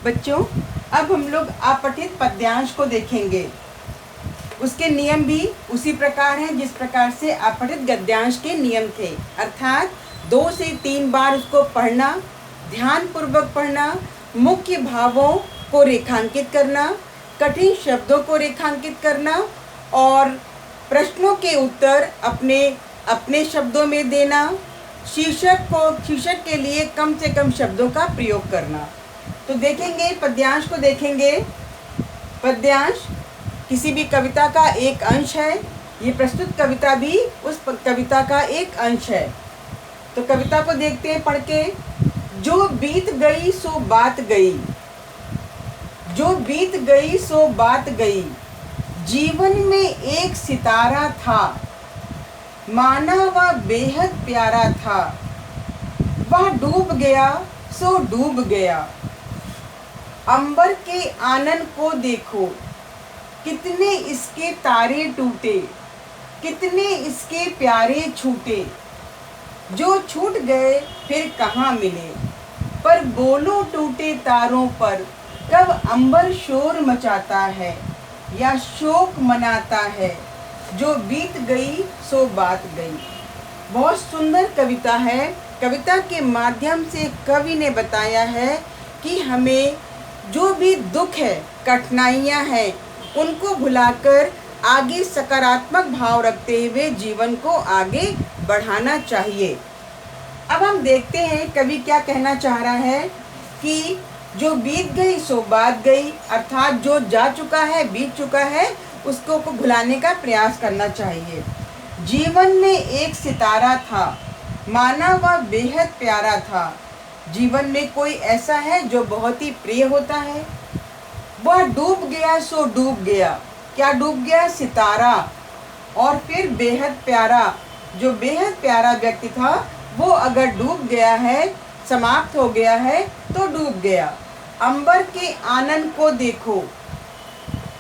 बच्चों, अब हम लोग अपठित पद्यांश को देखेंगे। उसके नियम भी उसी प्रकार हैं जिस प्रकार से अपठित गद्यांश के नियम थे, अर्थात 2 से 3 बार उसको पढ़ना, ध्यानपूर्वक पढ़ना, मुख्य भावों को रेखांकित करना, कठिन शब्दों को रेखांकित करना और प्रश्नों के उत्तर अपने अपने शब्दों में देना, शीर्षक के लिए कम से कम शब्दों का प्रयोग करना। तो देखेंगे, पद्यांश को देखेंगे। पद्यांश किसी भी कविता का एक अंश है। ये प्रस्तुत कविता भी उस कविता का एक अंश है। तो कविता को देखते हैं पढ़ के। जो बीत गई सो बात गई, जो बीत गई सो बात गई, जीवन में एक सितारा था, माना वह बेहद प्यारा था, वह डूब गया सो डूब गया। अंबर के आनन को देखो, कितने इसके तारे टूटे, कितने इसके प्यारे छूटे, जो छूट गए फिर कहाँ मिले। पर बोलो टूटे तारों पर, कब अंबर शोर मचाता है या शोक मनाता है, जो बीत गई सो बात गई। बहुत सुंदर कविता है। कविता के माध्यम से कवि ने बताया है कि हमें जो भी दुख है, कठिनाइयाँ हैं, उनको भुलाकर आगे सकारात्मक भाव रखते हुए जीवन को आगे बढ़ाना चाहिए। अब हम देखते हैं कवि क्या कहना चाह रहा है कि जो बीत गई सो बात गई, अर्थात जो जा चुका है, बीत चुका है, उसको भुलाने का प्रयास करना चाहिए। जीवन में एक सितारा था, माना वह बेहद प्यारा था। जीवन में कोई ऐसा है जो बहुत ही प्रिय होता है। वह डूब गया सो डूब गया। क्या डूब गया? सितारा। और फिर बेहद प्यारा, जो बेहद प्यारा व्यक्ति था वो अगर डूब गया है, समाप्त हो गया है, तो डूब गया। अंबर के आनन को देखो,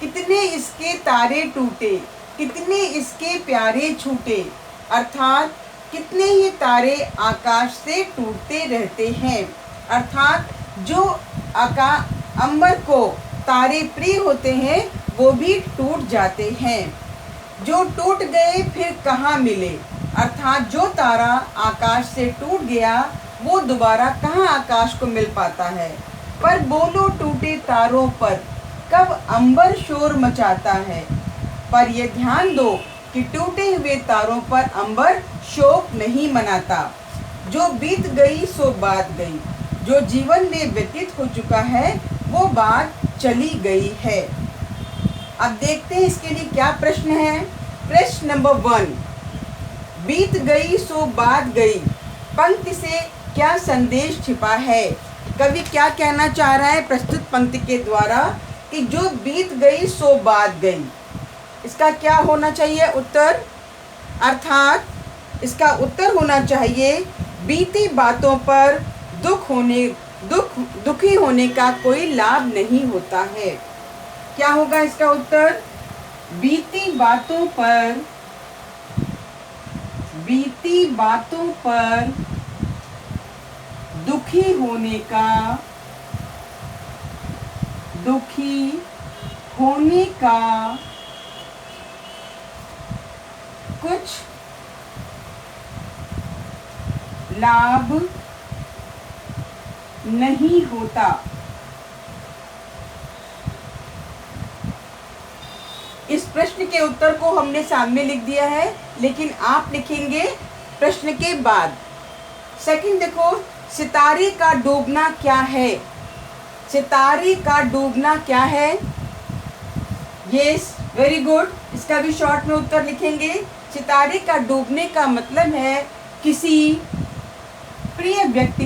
कितने इसके तारे टूटे, कितने इसके प्यारे छूटे, अर्थात कितने ही तारे आकाश से टूटते रहते हैं। अर्थात जो अंबर को तारे प्रिय होते हैं वो भी टूट जाते हैं। जो टूट गए फिर कहाँ मिले, अर्थात जो तारा आकाश से टूट गया वो दोबारा कहाँ आकाश को मिल पाता है। पर बोलो टूटे तारों पर, कब अंबर शोर मचाता है। पर ये ध्यान दो कि टूटे हुए तारों पर अंबर शोक नहीं मनाता। जो बीत गई सो बात गई, जो जीवन में व्यतीत हो चुका है वो बात चली गई है। अब देखते हैं इसके लिए क्या प्रश्न है। प्रश्न नंबर 1, बीत गई सो बात गई, पंक्ति से क्या संदेश छिपा है। कवि क्या कहना चाह रहा है प्रस्तुत पंक्ति के द्वारा कि जो बीत गई सो बात गई। इसका क्या होना चाहिए उत्तर? अर्थात इसका उत्तर होना चाहिए बीती बातों पर दुखी होने का कोई लाभ नहीं होता है। क्या होगा इसका उत्तर? बीती बातों पर दुखी होने का कुछ लाभ नहीं होता। इस प्रश्न के उत्तर को हमने सामने लिख दिया है, लेकिन आप लिखेंगे प्रश्न के बाद। सेकंड देखो, सितारे का डूबना क्या है। सितारे का डूबना क्या है? Yes, very good. इसका भी शॉर्ट में उत्तर लिखेंगे। सितारे का डूबने का मतलब है किसी प्रिय व्यक्ति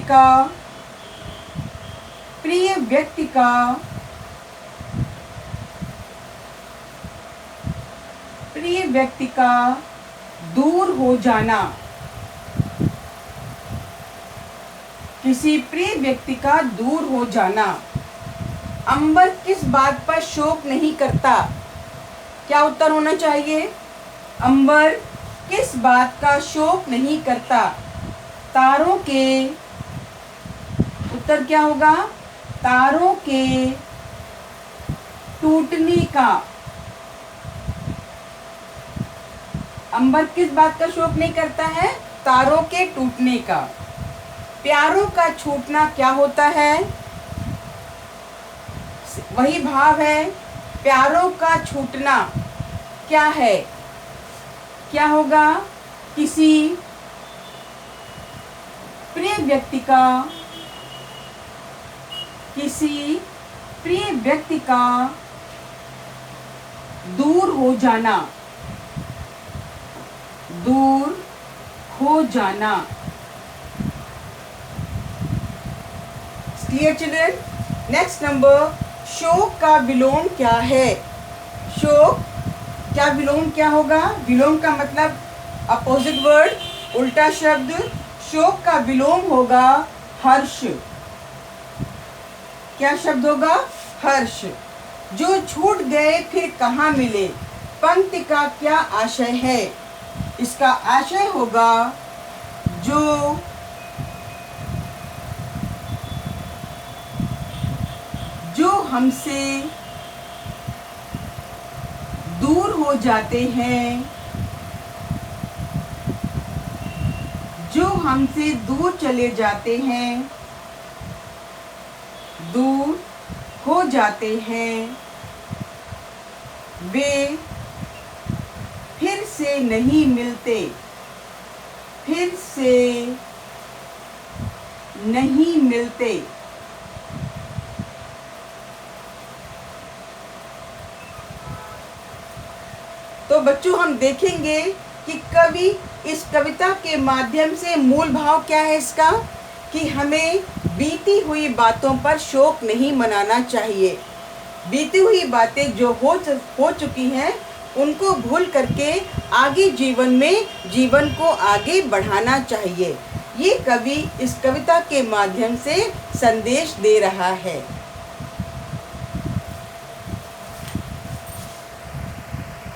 का दूर हो जाना। किसी प्रिय व्यक्ति का दूर हो जाना। अंबर किस बात पर शोक नहीं करता? क्या उत्तर होना चाहिए? अंबर किस बात का शोक नहीं करता? तारों के उत्तर क्या होगा? तारों के टूटने का। अंबर किस बात का शोक नहीं करता है? तारों के टूटने का। प्यारों का छूटना क्या होता है? वही भाव है। प्यारों का छूटना क्या है? क्या होगा? किसी प्रिय व्यक्ति का, किसी प्रिय व्यक्ति का दूर हो जाना, दूर हो जाना। Clear children? नेक्स्ट नंबर, शोक का विलोम क्या है? शोक क्या विलोम क्या होगा? विलोम का मतलब अपोजिट वर्ड, उल्टा शब्द। शोक का विलोम होगा हर्ष। क्या शब्द होगा? हर्ष। जो छूट गए फिर कहाँ मिले, पंक्ति का क्या आशय है? इसका आशय होगा जो हमसे दूर हो जाते हैं, जो हमसे दूर चले जाते हैं, दूर हो जाते हैं, वे फिर से नहीं मिलते, फिर से नहीं मिलते। तो बच्चों हम देखेंगे कि कवि इस कविता के माध्यम से मूल भाव क्या है इसका, कि हमें बीती हुई बातों पर शोक नहीं मनाना चाहिए। बीती हुई बातें जो हो चुकी हैं उनको भूल करके आगे जीवन को आगे बढ़ाना चाहिए। ये कवि इस कविता के माध्यम से संदेश दे रहा है।